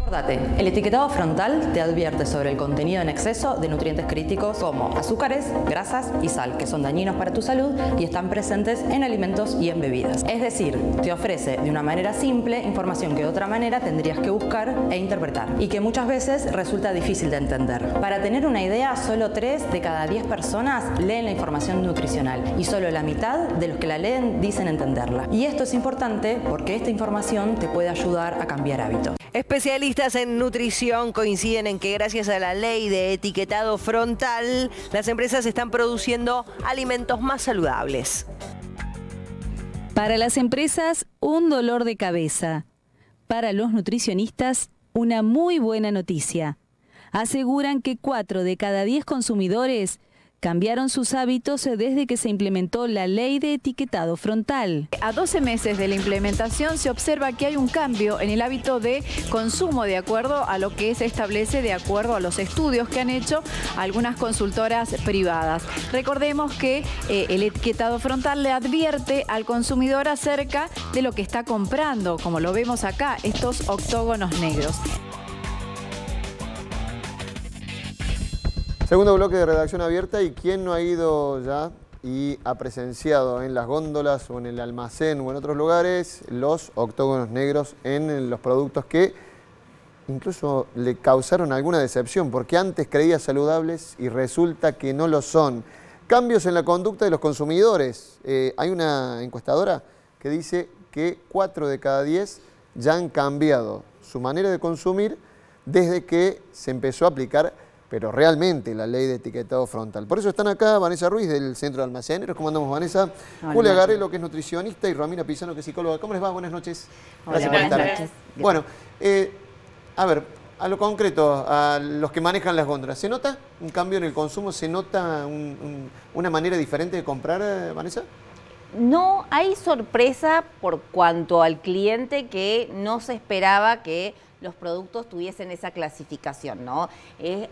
Acordate, el etiquetado frontal te advierte sobre el contenido en exceso de nutrientes críticos como azúcares, grasas y sal, que son dañinos para tu salud y están presentes en alimentos y en bebidas. Es decir, te ofrece de una manera simple información que de otra manera tendrías que buscar e interpretar y que muchas veces resulta difícil de entender. Para tener una idea, solo 3 de cada 10 personas leen la información nutricional y solo la mitad de los que la leen dicen entenderla. Y esto es importante porque esta información te puede ayudar a cambiar hábitos. Especialistas en nutrición coinciden en que gracias a la ley de etiquetado frontal, las empresas están produciendo alimentos más saludables. Para las empresas, un dolor de cabeza. Para los nutricionistas, una muy buena noticia. Aseguran que 4 de cada 10 consumidores cambiaron sus hábitos desde que se implementó la ley de etiquetado frontal. A 12 meses de la implementación se observa que hay un cambio en el hábito de consumo de acuerdo a lo que se establece de acuerdo a los estudios que han hecho algunas consultoras privadas. Recordemos que el etiquetado frontal le advierte al consumidor acerca de lo que está comprando, como lo vemos acá, estos octógonos negros. Segundo bloque de Redacción Abierta, y quién no ha ido ya y ha presenciado en las góndolas o en el almacén o en otros lugares los octógonos negros en los productos que incluso le causaron alguna decepción porque antes creía saludables y resulta que no lo son. Cambios en la conducta de los consumidores. Hay una encuestadora que dice que 4 de cada 10 ya han cambiado su manera de consumir desde que se empezó a aplicar pero realmente la ley de etiquetado frontal. Por eso están acá Vanessa Ruiz del Centro de Almaceneros. ¿Cómo andamos, Vanessa? Hola, Julia Garelo, que es nutricionista, y Romina Pisano, que es psicóloga. ¿Cómo les va? Buenas noches. Gracias por estar. Bueno, a ver, a lo concreto, a los que manejan las góndolas, ¿se nota un cambio en el consumo? ¿Se nota una manera diferente de comprar, Vanessa? No hay sorpresa por cuanto al cliente que no se esperaba que los productos tuviesen esa clasificación, ¿no?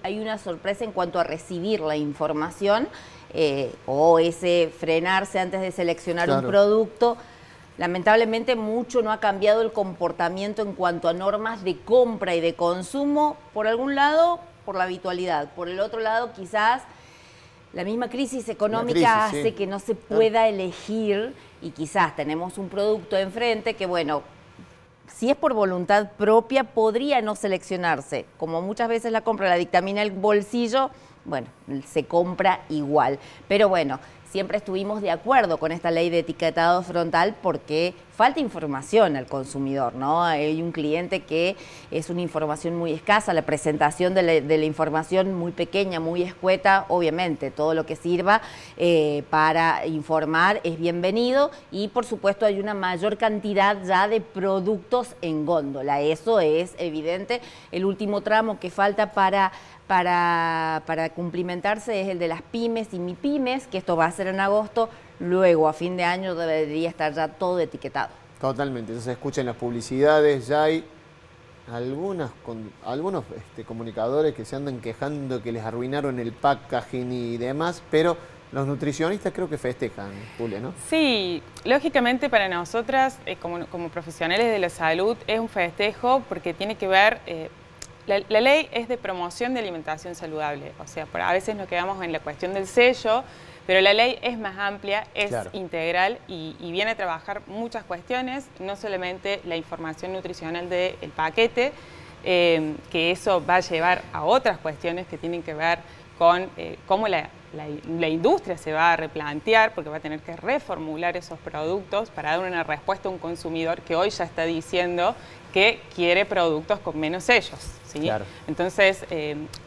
Hay una sorpresa en cuanto a recibir la información o ese frenarse antes de seleccionar un producto. Lamentablemente mucho no ha cambiado el comportamiento en cuanto a normas de compra y de consumo, por algún lado, por la habitualidad, por el otro lado quizás la misma crisis económica hace que no se pueda elegir y quizás tenemos un producto enfrente que, bueno, si es por voluntad propia, podría no seleccionarse. Como muchas veces la compra la dictamina el bolsillo, bueno, se compra igual. Pero bueno, siempre estuvimos de acuerdo con esta ley de etiquetado frontal porque falta información al consumidor, ¿no? Hay un cliente que es una información muy escasa, la presentación de la información muy pequeña, muy escueta. Obviamente todo lo que sirva para informar es bienvenido y por supuesto hay una mayor cantidad ya de productos en góndola, eso es evidente. El último tramo que falta para cumplimentarse es el de las pymes y MIPYMES, que esto va a ser en agosto. Luego, a fin de año, debería estar ya todo etiquetado. Totalmente. Entonces, escuchen las publicidades, ya hay algunos comunicadores que se andan quejando que les arruinaron el packaging y demás, pero los nutricionistas creo que festejan, Julia, ¿no? Sí, lógicamente para nosotras, como profesionales de la salud, es un festejo porque tiene que ver... La ley es de promoción de alimentación saludable, o sea, a veces nos quedamos en la cuestión del sello, pero la ley es más amplia, es integral y viene a trabajar muchas cuestiones, no solamente la información nutricional del paquete, que eso va a llevar a otras cuestiones que tienen que ver con cómo la industria se va a replantear, porque va a tener que reformular esos productos para dar una respuesta a un consumidor que hoy ya está diciendo que quiere productos con menos sellos, ¿sí? Claro. Entonces,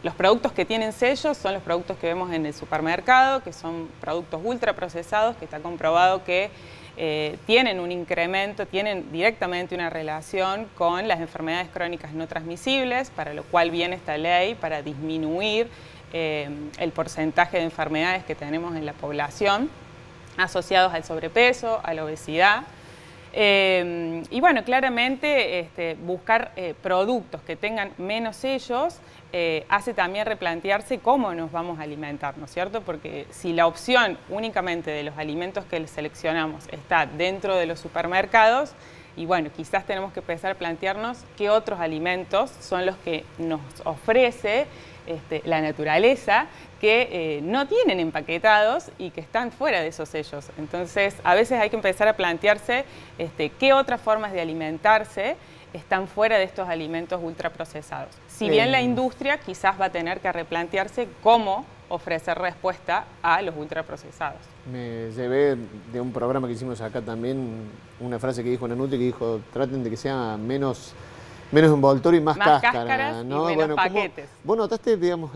los productos que tienen sellos son los productos que vemos en el supermercado, que son productos ultraprocesados, que está comprobado que tienen un incremento, tienen directamente una relación con las enfermedades crónicas no transmisibles, para lo cual viene esta ley, para disminuir el porcentaje de enfermedades que tenemos en la población asociados al sobrepeso, a la obesidad. Y bueno, claramente buscar productos que tengan menos sellos hace también replantearse cómo nos vamos a alimentar, ¿no es cierto? Porque si la opción únicamente de los alimentos que seleccionamos está dentro de los supermercados, y bueno, quizás tenemos que empezar a plantearnos qué otros alimentos son los que nos ofrece la naturaleza, que no tienen empaquetados y que están fuera de esos sellos. Entonces, a veces hay que empezar a plantearse qué otras formas de alimentarse están fuera de estos alimentos ultraprocesados. Si bien la industria quizás va a tener que replantearse cómo ofrecer respuesta a los ultraprocesados. Me llevé de un programa que hicimos acá también una frase que dijo una Nutri, que dijo, traten de que sea menos envoltorio y más cáscara, ¿no? Y menos paquetes. ¿Vos notaste, digamos,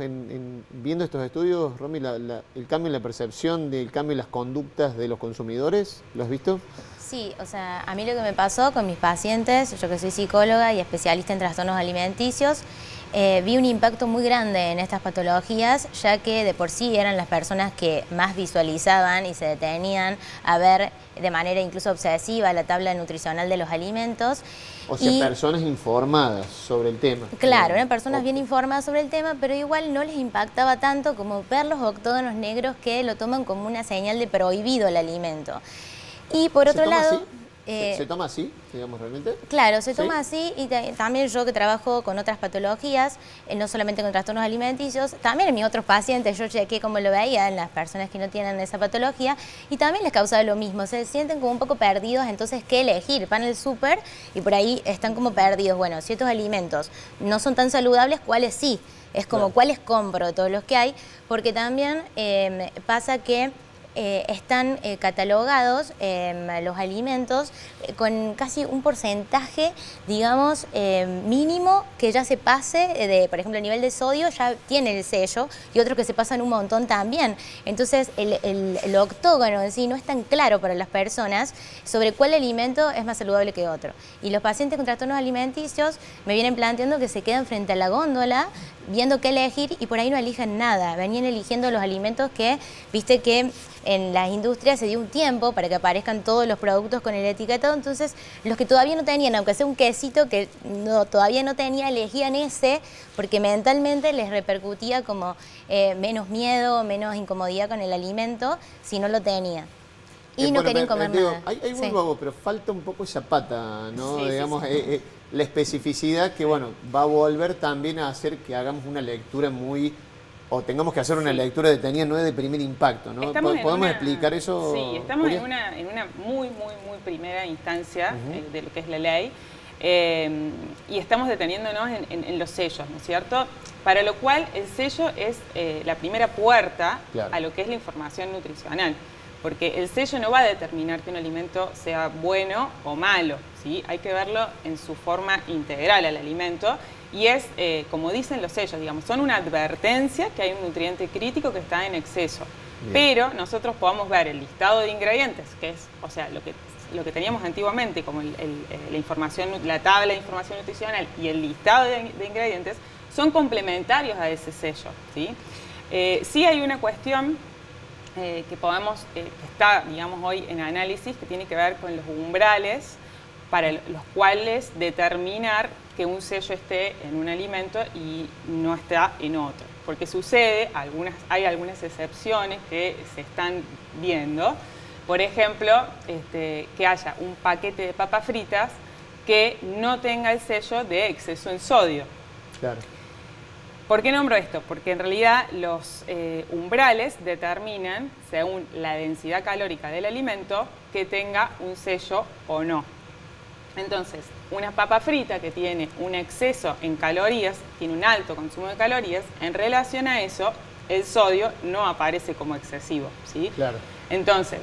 viendo estos estudios, Romy, el cambio en la percepción del cambio en las conductas de los consumidores? ¿Lo has visto? Sí, o sea, a mí lo que me pasó con mis pacientes, yo que soy psicóloga y especialista en trastornos alimenticios, vi un impacto muy grande en estas patologías, ya que de por sí eran las personas que más visualizaban y se detenían a ver de manera incluso obsesiva la tabla nutricional de los alimentos. O sea, personas informadas sobre el tema. Claro, eran personas bien informadas sobre el tema, pero igual no les impactaba tanto como ver los octógonos negros que lo toman como una señal de prohibido el alimento. Y por otro lado... ¿Se toma así, digamos, realmente? Claro, se toma así, y también yo que trabajo con otras patologías, no solamente con trastornos alimenticios, también en mis otros pacientes yo chequeé cómo lo veía en las personas que no tienen esa patología y también les causaba lo mismo, se sienten como un poco perdidos, entonces ¿qué elegir? Van al súper y por ahí están como perdidos. Bueno, si estos alimentos no son tan saludables, ¿cuáles sí? Es como cuáles compro de todos los que hay, porque también pasa que están catalogados los alimentos con casi un porcentaje, digamos, mínimo que ya se pase de, por ejemplo, el nivel de sodio ya tiene el sello y otros que se pasan un montón también. Entonces, el octógono en sí no es tan claro para las personas sobre cuál alimento es más saludable que otro. Y los pacientes con trastornos alimenticios me vienen planteando que se quedan frente a la góndola viendo qué elegir y por ahí no eligen nada. Venían eligiendo los alimentos que, viste que en las industrias se dio un tiempo para que aparezcan todos los productos con el etiquetado, entonces los que todavía no tenían, aunque sea un quesito que todavía no tenía, elegían ese porque mentalmente les repercutía como menos miedo, menos incomodidad con el alimento si no lo tenía. Y no querían comer nada. Hay un nuevo, pero falta un poco esa pata, ¿no? Sí, digamos, la especificidad que, bueno, va a volver también a hacer que hagamos una lectura o tengamos que hacer una lectura detenida, no es de primer impacto, ¿no? ¿Podemos explicar eso? Sí, estamos en una muy primera instancia de lo que es la ley y estamos deteniéndonos en los sellos, ¿no es cierto? Para lo cual el sello es la primera puerta a lo que es la información nutricional. Porque el sello no va a determinar que un alimento sea bueno o malo, ¿sí? Hay que verlo en su forma integral al alimento y es, como dicen los sellos, digamos, son una advertencia que hay un nutriente crítico que está en exceso. Bien. Pero nosotros podamos ver el listado de ingredientes, que es, o sea, lo que teníamos antiguamente como la tabla de información nutricional y el listado de ingredientes, son complementarios a ese sello, ¿sí? Sí hay una cuestión que podemos, que está, digamos, hoy en análisis, que tiene que ver con los umbrales para los cuales determinar que un sello esté en un alimento y no está en otro. Porque sucede, hay algunas excepciones que se están viendo. Por ejemplo, que haya un paquete de papas fritas que no tenga el sello de exceso en sodio. Claro. ¿Por qué nombro esto? Porque en realidad los umbrales determinan, según la densidad calórica del alimento, que tenga un sello o no. Entonces, una papa frita que tiene un exceso en calorías, tiene un alto consumo de calorías, en relación a eso, el sodio no aparece como excesivo, ¿sí? Claro. Entonces,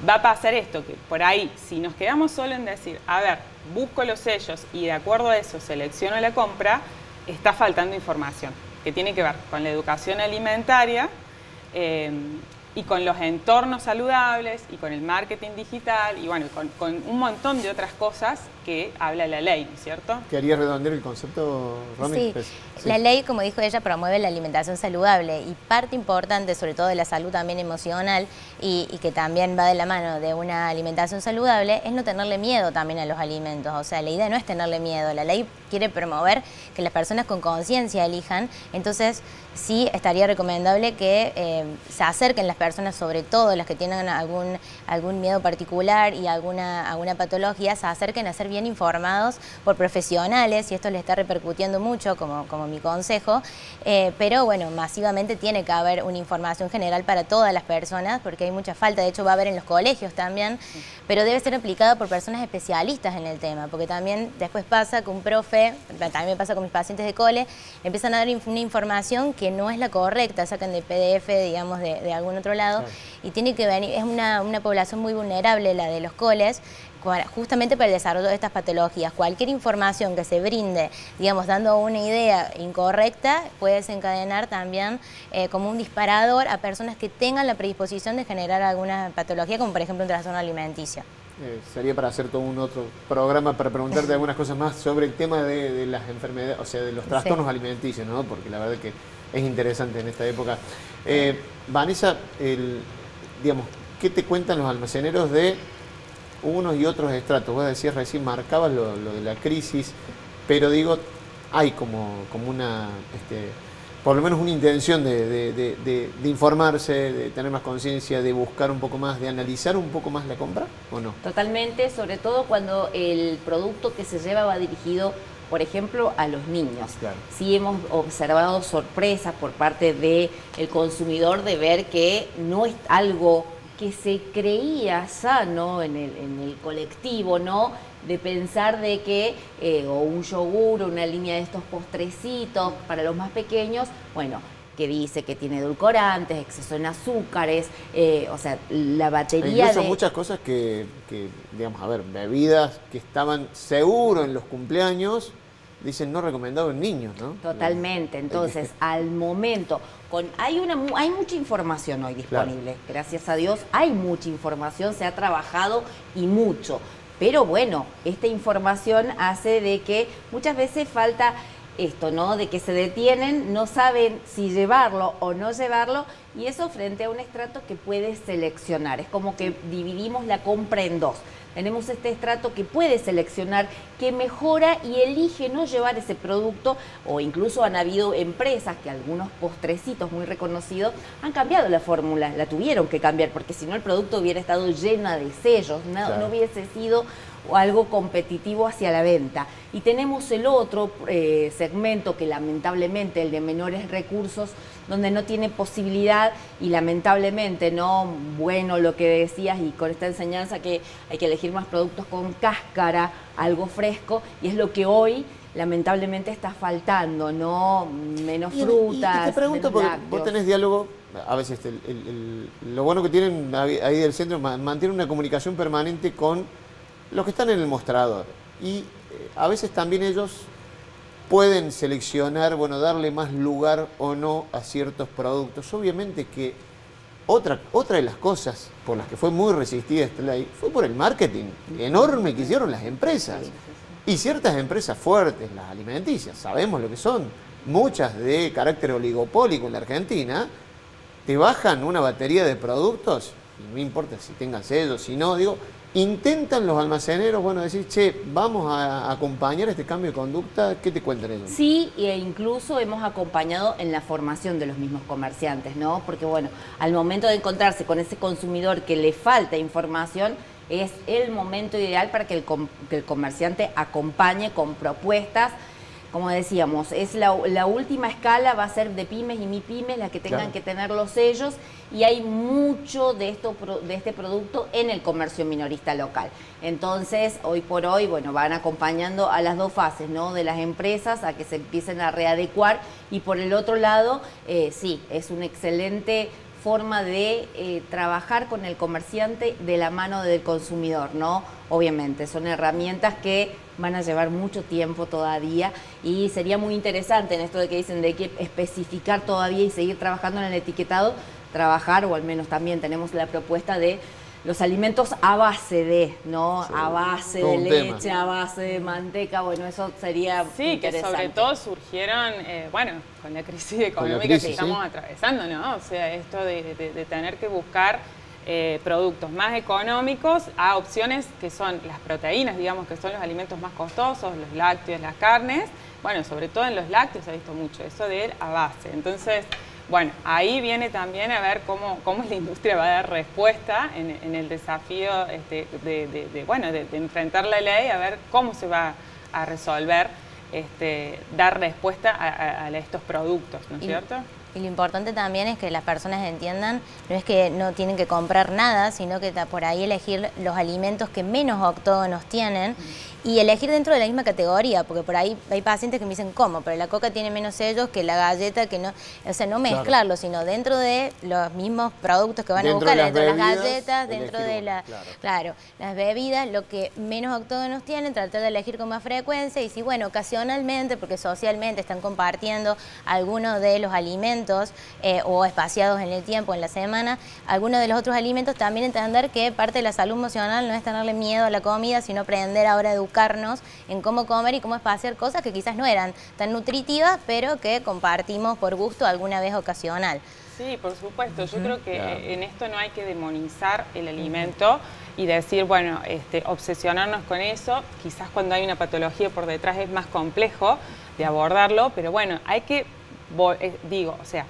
va a pasar esto, que por ahí, si nos quedamos solo en decir, a ver, busco los sellos y de acuerdo a eso selecciono la compra, está faltando información que tiene que ver con la educación alimentaria y con los entornos saludables y con el marketing digital y bueno, con un montón de otras cosas que habla la ley, ¿no es cierto? ¿Querías redondear el concepto, Romy? Sí. La ley, como dijo ella, promueve la alimentación saludable y parte importante, sobre todo de la salud también emocional y que también va de la mano de una alimentación saludable, es no tenerle miedo también a los alimentos. O sea, la idea no es tenerle miedo, la ley quiere promover que las personas con conciencia elijan, entonces sí estaría recomendable que se acerquen las personas personas, sobre todo las que tienen algún miedo particular y alguna patología, se acerquen a ser bien informados por profesionales, y esto les está repercutiendo mucho como mi consejo, pero bueno, masivamente tiene que haber una información general para todas las personas, porque hay mucha falta, de hecho va a haber en los colegios también, pero debe ser aplicada por personas especialistas en el tema, porque también después pasa que un profe, también me pasa con mis pacientes de cole, empiezan a dar una información que no es la correcta, sacan de PDF, digamos, de algún otro lado, claro. Y tiene que venir, es una población muy vulnerable la de los coles, justamente para el desarrollo de estas patologías. Cualquier información que se brinde, digamos, dando una idea incorrecta, puede desencadenar también como un disparador a personas que tengan la predisposición de generar alguna patología, como por ejemplo un trastorno alimenticio. Sería para hacer todo un otro programa para preguntarte algunas cosas más sobre el tema de las enfermedades, o sea, de los trastornos alimenticios, ¿no? Porque la verdad que es interesante en esta época. Vanessa, digamos, ¿qué te cuentan los almaceneros de unos y otros estratos? Vos decías recién, marcabas lo de la crisis, pero digo, hay como una, por lo menos una intención de informarse, de tener más conciencia, de buscar un poco más, de analizar un poco más la compra, ¿o no? Totalmente, sobre todo cuando el producto que se lleva va dirigido, por ejemplo, a los niños. Claro. Sí hemos observado sorpresas por parte del consumidor de ver que no es algo que se creía sano en el colectivo, ¿no? De pensar de que o un yogur o una línea de estos postrecitos para los más pequeños, bueno, que dice que tiene edulcorantes, exceso en azúcares, o sea, la batería incluso muchas cosas que, digamos, a ver, bebidas que estaban seguro en los cumpleaños, dicen no recomendado en niños, ¿no? Totalmente. Entonces, al momento, hay mucha información hoy disponible, claro. Gracias a Dios hay mucha información, se ha trabajado y mucho. Pero bueno, esta información hace de que muchas veces falta esto, ¿no? De que se detienen, no saben si llevarlo o no llevarlo, y eso frente a un estrato que puede seleccionar. Es como que dividimos la compra en dos. Tenemos este estrato que puede seleccionar, que mejora y elige no llevar ese producto, o incluso han habido empresas que algunos postrecitos muy reconocidos han cambiado la fórmula, la tuvieron que cambiar, porque si no el producto hubiera estado lleno de sellos, no hubiese sido algo competitivo hacia la venta. Y tenemos el otro segmento que lamentablemente, el de menores recursos, donde no tiene posibilidad y lamentablemente, ¿no? Bueno, lo que decías y con esta enseñanza que hay que elegir más productos con cáscara, algo fresco, y es lo que hoy lamentablemente está faltando, ¿no? Menos frutas. Y te pregunto, porque vos tenés diálogo, a veces lo bueno que tienen ahí del centro, mantienen una comunicación permanente con los que están en el mostrador, y a veces también ellos pueden seleccionar, bueno, darle más lugar o no a ciertos productos. Obviamente que otra de las cosas por las que fue muy resistida esta ley fue por el marketing enorme que hicieron las empresas. Y ciertas empresas fuertes, las alimenticias, sabemos lo que son, muchas de carácter oligopólico en la Argentina, te bajan una batería de productos, y no importa si tengan sellos, si no, digo, intentan los almaceneros, bueno, decir, che, vamos a acompañar este cambio de conducta. ¿Qué te cuentan ellos? Sí, e incluso hemos acompañado en la formación de los mismos comerciantes, ¿no? Porque, bueno, al momento de encontrarse con ese consumidor que le falta información, es el momento ideal para que el comerciante acompañe con propuestas. Como decíamos, es la última escala, va a ser de pymes y mipymes las que tengan que tener los sellos, y hay mucho de este producto en el comercio minorista local. Entonces, hoy por hoy, bueno, van acompañando a las dos fases, ¿no? De las empresas a que se empiecen a readecuar, y por el otro lado, sí, es una excelente forma de trabajar con el comerciante de la mano del consumidor, ¿no? Obviamente, son herramientas que van a llevar mucho tiempo todavía, y sería muy interesante en esto de que dicen de que especificar todavía y seguir trabajando en el etiquetado, trabajar, o al menos también tenemos la propuesta de los alimentos a base de, ¿no? Sí, a base de leche, a base de manteca, bueno, eso sería interesante. Que sobre todo surgieron, bueno, con la crisis económica que estamos atravesando, ¿no? O sea, esto de tener que buscar productos más económicos a opciones que son las proteínas, digamos, que son los alimentos más costosos, los lácteos, las carnes. Bueno, sobre todo en los lácteos se ha visto mucho eso de a base. Entonces, Bueno, ahí viene también a ver cómo la industria va a dar respuesta en el desafío de enfrentar la ley, a ver cómo se va a resolver, dar respuesta a estos productos, ¿no es cierto? Y lo importante también es que las personas entiendan, no es que no tienen que comprar nada, sino que por ahí elegir los alimentos que menos octógonos tienen y elegir dentro de la misma categoría, porque por ahí hay pacientes que me dicen, ¿cómo? Pero la coca tiene menos sellos que la galleta, que no, o sea, no mezclarlo, sino dentro de los mismos productos que van a buscar, dentro de las galletas, dentro de las bebidas, lo que menos octógonos tienen, tratar de elegir con más frecuencia y si, bueno, ocasionalmente, porque socialmente están compartiendo algunos de los alimentos o espaciados en el tiempo, en la semana, algunos de los otros alimentos, también entender que parte de la salud emocional no es tenerle miedo a la comida, sino aprender ahora a educarnos en cómo comer y cómo espaciar cosas que quizás no eran tan nutritivas, pero que compartimos por gusto alguna vez ocasional. Sí, por supuesto. Yo creo que en esto no hay que demonizar el alimento y decir, bueno, obsesionarnos con eso. Quizás cuando hay una patología por detrás es más complejo de abordarlo, pero bueno, hay que,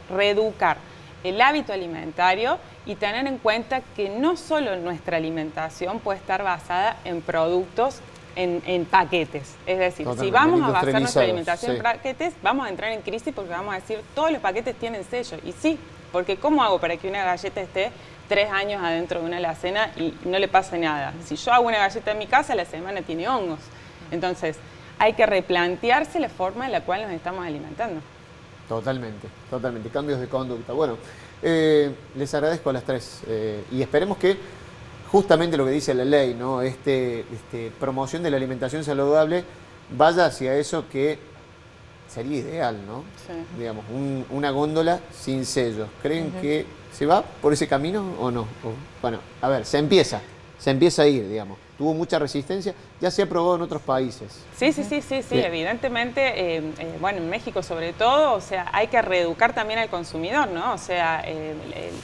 reeducar el hábito alimentario y tener en cuenta que no solo nuestra alimentación puede estar basada en productos en paquetes. Es decir, si vamos a basar nuestra alimentación en paquetes, vamos a entrar en crisis porque vamos a decir, todos los paquetes tienen sello. Y sí, porque ¿cómo hago para que una galleta esté 3 años adentro de una alacena y no le pase nada? Si yo hago una galleta en mi casa, la semana tiene hongos. Entonces, hay que replantearse la forma en la cual nos estamos alimentando. Totalmente, totalmente. Cambios de conducta. Bueno, les agradezco a las 3 y esperemos que justamente lo que dice la ley, ¿no? Promoción de la alimentación saludable vaya hacia eso que sería ideal, ¿no? Sí. Digamos, una góndola sin sellos. ¿Creen que se va por ese camino o no? Bueno, a ver, se empieza a ir, digamos. Tuvo mucha resistencia, ya se ha probado en otros países. Sí, evidentemente, bueno, en México sobre todo, o sea, hay que reeducar también al consumidor, ¿no? O sea,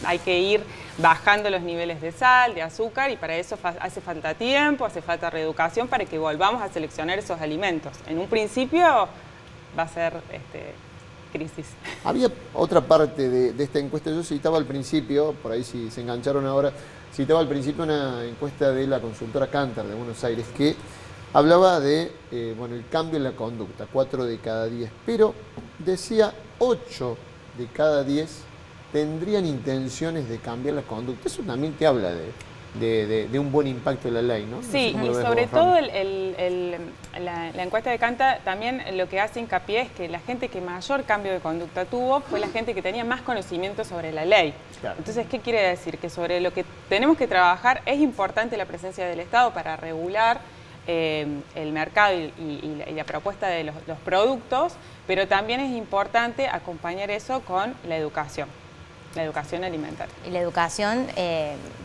hay que ir bajando los niveles de sal, de azúcar, y para eso hace falta tiempo, hace falta reeducación para que volvamos a seleccionar esos alimentos. En un principio va a ser crisis. Había otra parte de esta encuesta, yo citaba al principio, por ahí si se engancharon ahora, citaba al principio una encuesta de la consultora Kantar de Buenos Aires que hablaba de el cambio en la conducta, 4 de cada 10, pero decía 8 de cada 10 tendrían intenciones de cambiar la conducta. Eso también te habla de un buen impacto de la ley, ¿no? Sí, y sobre todo la encuesta de Kantar también lo que hace hincapié es que la gente que mayor cambio de conducta tuvo fue la gente que tenía más conocimiento sobre la ley. Claro. Entonces, ¿qué quiere decir? Que sobre lo que tenemos que trabajar es importante la presencia del Estado para regular el mercado y la propuesta de los productos, pero también es importante acompañar eso con la educación alimentaria. Y la educación,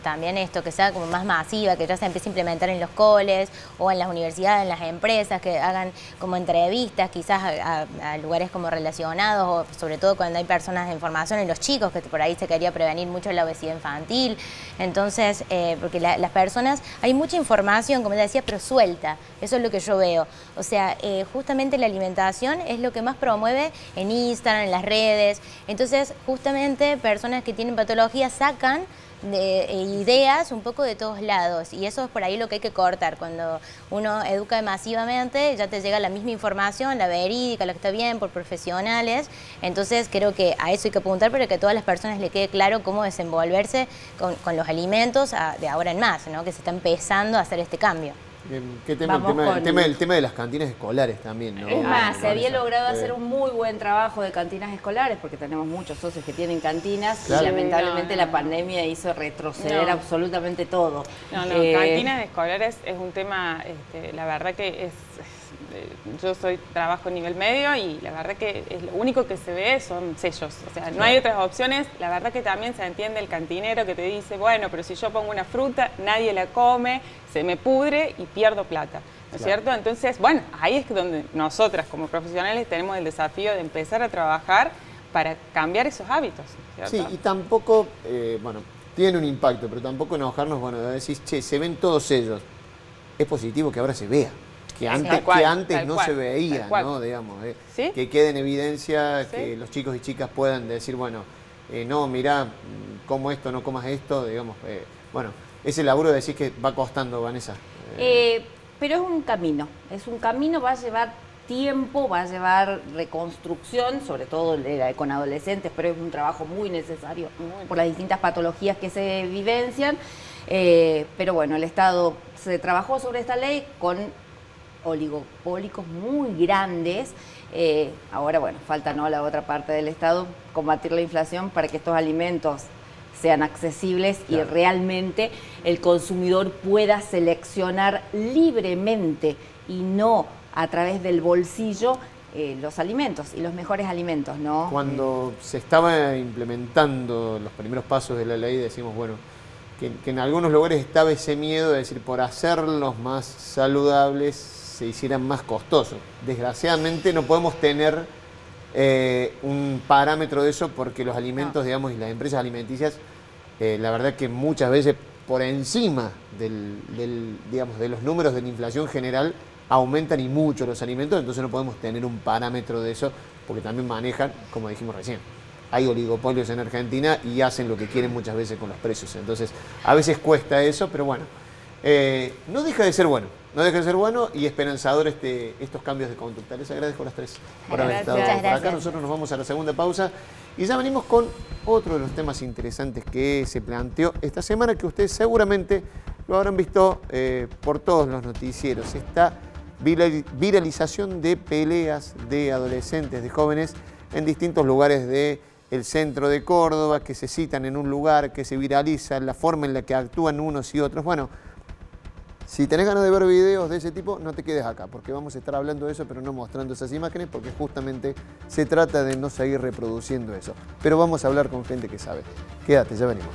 también esto, que sea como más masiva, que ya se empiece a implementar en los coles o en las universidades, en las empresas, que hagan como entrevistas quizás a lugares como relacionados, o sobre todo cuando hay personas de información en los chicos, que por ahí se quería prevenir mucho la obesidad infantil. Entonces, porque las personas, hay mucha información, como te decía, pero suelta. Eso es lo que yo veo. O sea, justamente la alimentación es lo que más promueve en Instagram, en las redes. Entonces, justamente personas que tienen patologías sacan ideas un poco de todos lados, y eso es por ahí lo que hay que cortar. Cuando uno educa masivamente, ya te llega la misma información, la verídica, la que está bien, por profesionales. Entonces creo que a eso hay que apuntar, para que a todas las personas le quede claro cómo desenvolverse con los alimentos de ahora en más, ¿no? Que se está empezando a hacer este cambio. ¿Qué tema? El tema de las cantinas escolares también, ¿no? Es más, se había logrado hacer un muy buen trabajo de cantinas escolares, porque tenemos muchos socios que tienen cantinas, claro. Y lamentablemente la pandemia hizo retroceder absolutamente todo. Cantinas escolares es un tema, la verdad que yo trabajo a nivel medio y la verdad que lo único que se ve son sellos, o sea, no hay otras opciones. La verdad que también se entiende el cantinero que te dice, bueno, pero si yo pongo una fruta, nadie la come, se me pudre y pierdo plata, ¿no es cierto? Entonces, bueno, ahí es donde nosotras como profesionales tenemos el desafío de empezar a trabajar para cambiar esos hábitos, ¿cierto? Sí, y tampoco, tiene un impacto, pero tampoco enojarnos, de decir, che, se ven todos ellos. Es positivo que ahora se vea. Que antes no se veía, ¿no? Digamos, ¿sí? Que quede en evidencia, que los chicos y chicas puedan decir, bueno, no, mirá, como esto, no comas esto, digamos. Bueno, ese laburo decís que va costando, Vanessa. Pero es un camino, va a llevar tiempo, va a llevar reconstrucción, sobre todo con adolescentes, pero es un trabajo muy necesario por las distintas patologías que se vivencian. Pero bueno, el Estado se trabajó sobre esta ley con oligopólicos muy grandes. Ahora, bueno, falta la otra parte del Estado, combatir la inflación para que estos alimentos sean accesibles y realmente el consumidor pueda seleccionar libremente y no a través del bolsillo los alimentos y los mejores alimentos, ¿no? Cuando se estaba implementando los primeros pasos de la ley, decimos, bueno, que en algunos lugares estaba ese miedo de decir, por hacerlos más saludables se hicieran más costosos. Desgraciadamente no podemos tener un parámetro de eso porque los alimentos, digamos, y las empresas alimenticias, la verdad que muchas veces por encima digamos, de los números de la inflación general aumentan y mucho los alimentos, entonces no podemos tener un parámetro de eso porque también manejan, como dijimos recién, hay oligopolios en Argentina y hacen lo que quieren muchas veces con los precios. Entonces, a veces cuesta eso, pero bueno, no deja de ser bueno. No deja de ser bueno y esperanzador estos cambios de conducta. Les agradezco a las tres por haber estado por acá. Nosotros nos vamos a la segunda pausa y ya venimos con otro de los temas interesantes que se planteó esta semana, que ustedes seguramente lo habrán visto por todos los noticieros. Esta viralización de peleas de adolescentes, de jóvenes en distintos lugares del centro de Córdoba, que se citan en un lugar, que se viraliza, la forma en la que actúan unos y otros. Bueno, si tenés ganas de ver videos de ese tipo, no te quedes acá, porque vamos a estar hablando de eso, pero no mostrando esas imágenes, porque justamente se trata de no seguir reproduciendo eso. Pero vamos a hablar con gente que sabe. Quédate, ya venimos.